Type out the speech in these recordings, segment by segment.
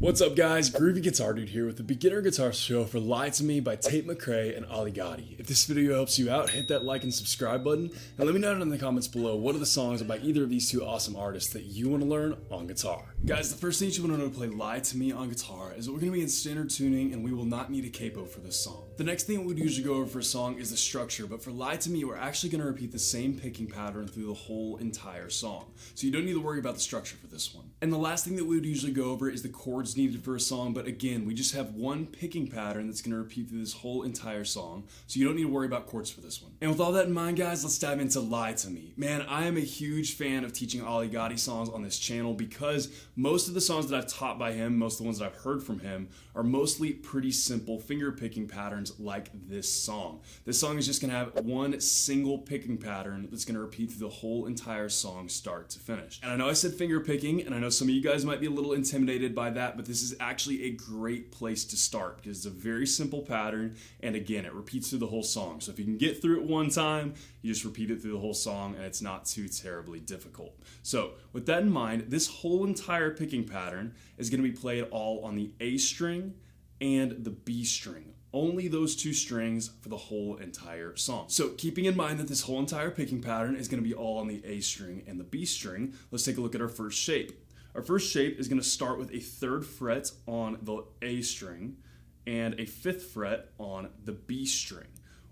What's up guys, Groovy Guitar Dude here with the Beginner Guitar Show for Lie to Me by Tate McRae and Ali Gatie. If this video helps you out, hit that like and subscribe button, and let me know in the comments below what are the songs by either of these two awesome artists that you want to learn on guitar. Guys, the first thing you want to know to play Lie to Me on guitar is that we're going to be in standard tuning and we will not need a capo for this song. The next thing we would usually go over for a song is the structure, but for Lie to Me we're actually going to repeat the same picking pattern through the whole entire song. So you don't need to worry about the structure for this one. And the last thing that we would usually go over is the chords needed for a song, but again, we just have one picking pattern that's going to repeat through this whole entire song, so you don't need to worry about chords for this one. And with all that in mind, guys, let's dive into Lie to Me. Man, I am a huge fan of teaching Ali Gatie songs on this channel because most of the songs that I've taught by him, most of the ones that I've heard from him, are mostly pretty simple finger picking patterns like this song. This song is just going to have one single picking pattern that's going to repeat through the whole entire song start to finish. And I know I said finger picking, and I know some of you guys might be a little intimidated by that, but this is actually a great place to start because it's a very simple pattern, and again, it repeats through the whole song. So if you can get through it one time, you just repeat it through the whole song and it's not too terribly difficult. So with that in mind, this whole entire picking pattern is going to be played all on the A string and the B string. Only those two strings for the whole entire song. So keeping in mind that this whole entire picking pattern is going to be all on the A string and the B string, let's take a look at our first shape. Our first shape is going to start with a 3rd fret on the A string and a 5th fret on the B string.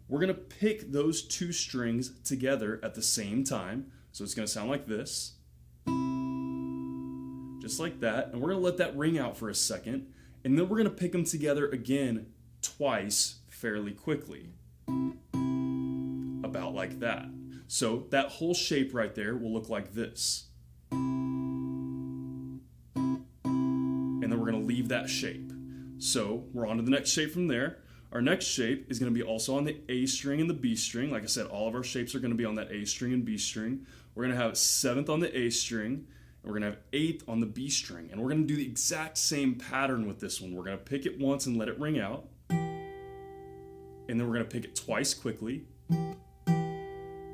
We're going to pick those two strings together at the same time. So it's going to sound like this. Just like that. And we're going to let that ring out for a second. And then we're going to pick them together again twice fairly quickly. About like that. So that whole shape right there will look like this. And then we're going to leave that shape. So we're on to the next shape from there. Our next shape is going to be also on the A string and the B string. Like I said, all of our shapes are going to be on that A string and B string. We're going to have 7th on the A string, and we're going to have 8th on the B string. And we're going to do the exact same pattern with this one. We're going to pick it once and let it ring out. And then we're going to pick it twice quickly,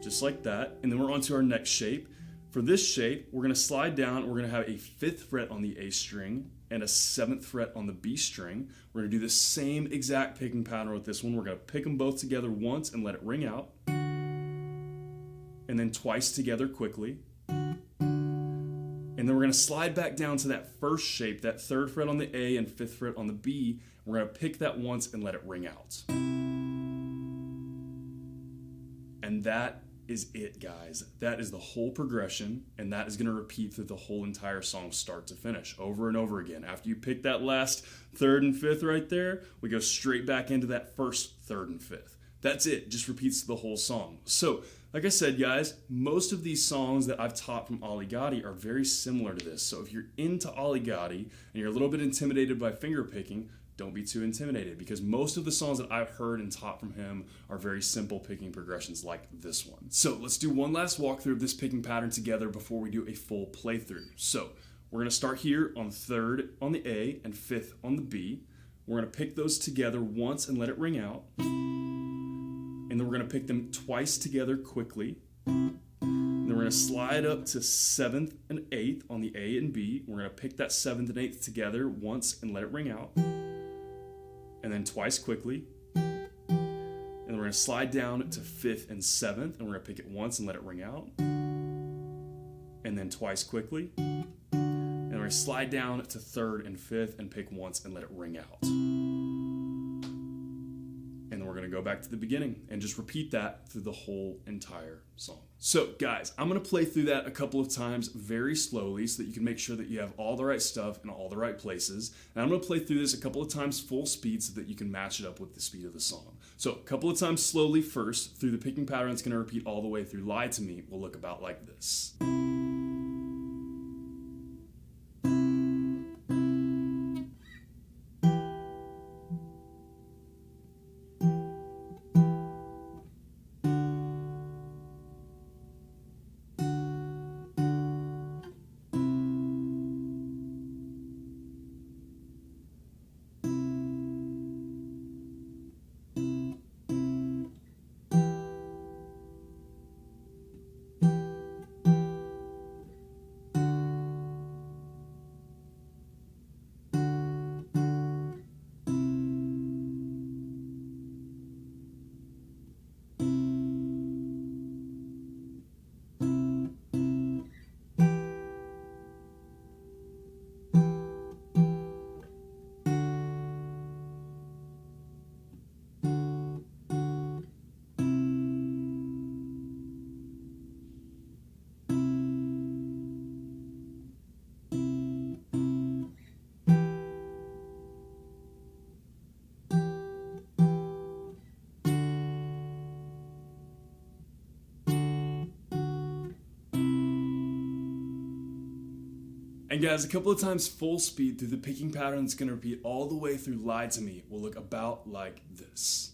just like that. And then we're on to our next shape. For this shape, we're going to slide down. We're going to have a 5th fret on the A string and a 7th fret on the B string. We're going to do the same exact picking pattern with this one. We're going to pick them both together once and let it ring out. And then twice together quickly. And then we're going to slide back down to that first shape, that 3rd fret on the A and 5th fret on the B. We're going to pick that once and let it ring out. And that is it, guys. That is the whole progression, and that is going to repeat through the whole entire song start to finish over and over again. After you pick that last 3rd and 5th right there, we go straight back into that first 3rd and 5th. That's it. Just repeats the whole song. So, like I said, guys, most of these songs that I've taught from Ali Gatie are very similar to this. So if you're into Ali Gatie and you're a little bit intimidated by finger picking, don't be too intimidated because most of the songs that I've heard and taught from him are very simple picking progressions like this one. So let's do one last walkthrough of this picking pattern together before we do a full playthrough. So we're going to start here on 3rd on the A and 5th on the B. We're going to pick those together once and let it ring out. And then we're going to pick them twice together quickly. And then we're going to slide up to 7th and 8th on the A and B. We're going to pick that 7th and 8th together once and let it ring out. And then twice quickly. And then we're going to slide down to 5th and 7th, and we're going to pick it once and let it ring out. And then twice quickly. And we're going to slide down to 3rd and 5th and pick once and let it ring out. And then we're going to go back to the beginning and just repeat that through the whole entire song. So guys, I'm going to play through that a couple of times very slowly so that you can make sure that you have all the right stuff in all the right places. And I'm going to play through this a couple of times full speed so that you can match it up with the speed of the song. So a couple of times slowly first through the picking pattern. It's going to repeat all the way through Lie to Me will look about like this. And guys, a couple of times full speed through the picking pattern that's going to repeat all the way through Lie to Me will look about like this.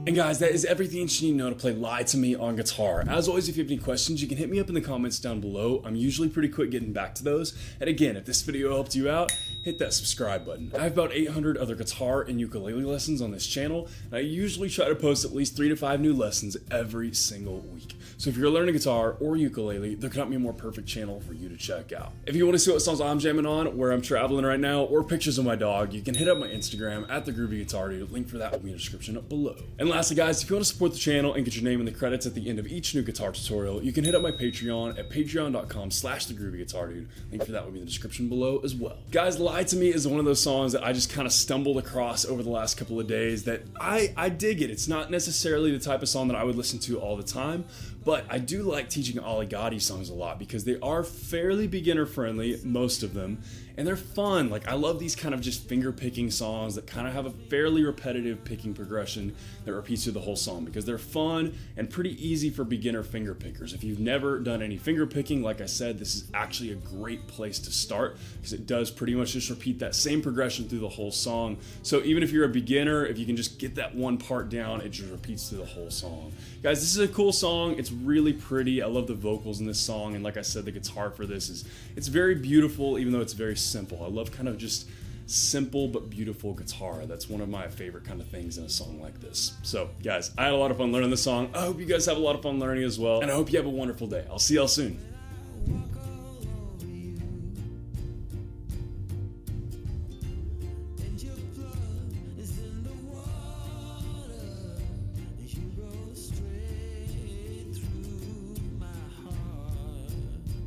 And guys, that is everything you need to know to play Lie to Me on guitar. As always, if you have any questions, you can hit me up in the comments down below. I'm usually pretty quick getting back to those. And again, if this video helped you out, hit that subscribe button. I have about 800 other guitar and ukulele lessons on this channel, and I usually try to post at least 3 to 5 new lessons every single week. So if you're learning guitar or ukulele, there cannot be a more perfect channel for you to check out. If you want to see what songs I'm jamming on, where I'm traveling right now, or pictures of my dog, you can hit up my Instagram at @thegroovyguitardude. Link for that will be in the description below. And lastly guys, if you want to support the channel and get your name in the credits at the end of each new guitar tutorial, you can hit up my Patreon at patreon.com/thegroovyguitardude. Link for that will be in the description below as well. Guys, Lie to Me is one of those songs that I just kind of stumbled across over the last couple of days that I dig it. It's not necessarily the type of song that I would listen to all the time, but I do like teaching Ali Gatie songs a lot because they are fairly beginner friendly, most of them, and they're fun. Like, I love these kind of just finger picking songs that kind of have a fairly repetitive picking progression that repeats through the whole song because they're fun and pretty easy for beginner finger pickers. If you've never done any finger picking, like I said, this is actually a great place to start because it does pretty much just repeat that same progression through the whole song. So even if you're a beginner, if you can just get that one part down, it just repeats through the whole song. Guys, this is a cool song. It's really pretty. I love the vocals in this song, and like I said, the guitar for this it's very beautiful, even though it's very simple. I love kind of just simple but beautiful guitar. That's one of my favorite kind of things in a song like this. So guys, I had a lot of fun learning this song. I hope you guys have a lot of fun learning as well, and I hope you have a wonderful day. I'll see y'all soon.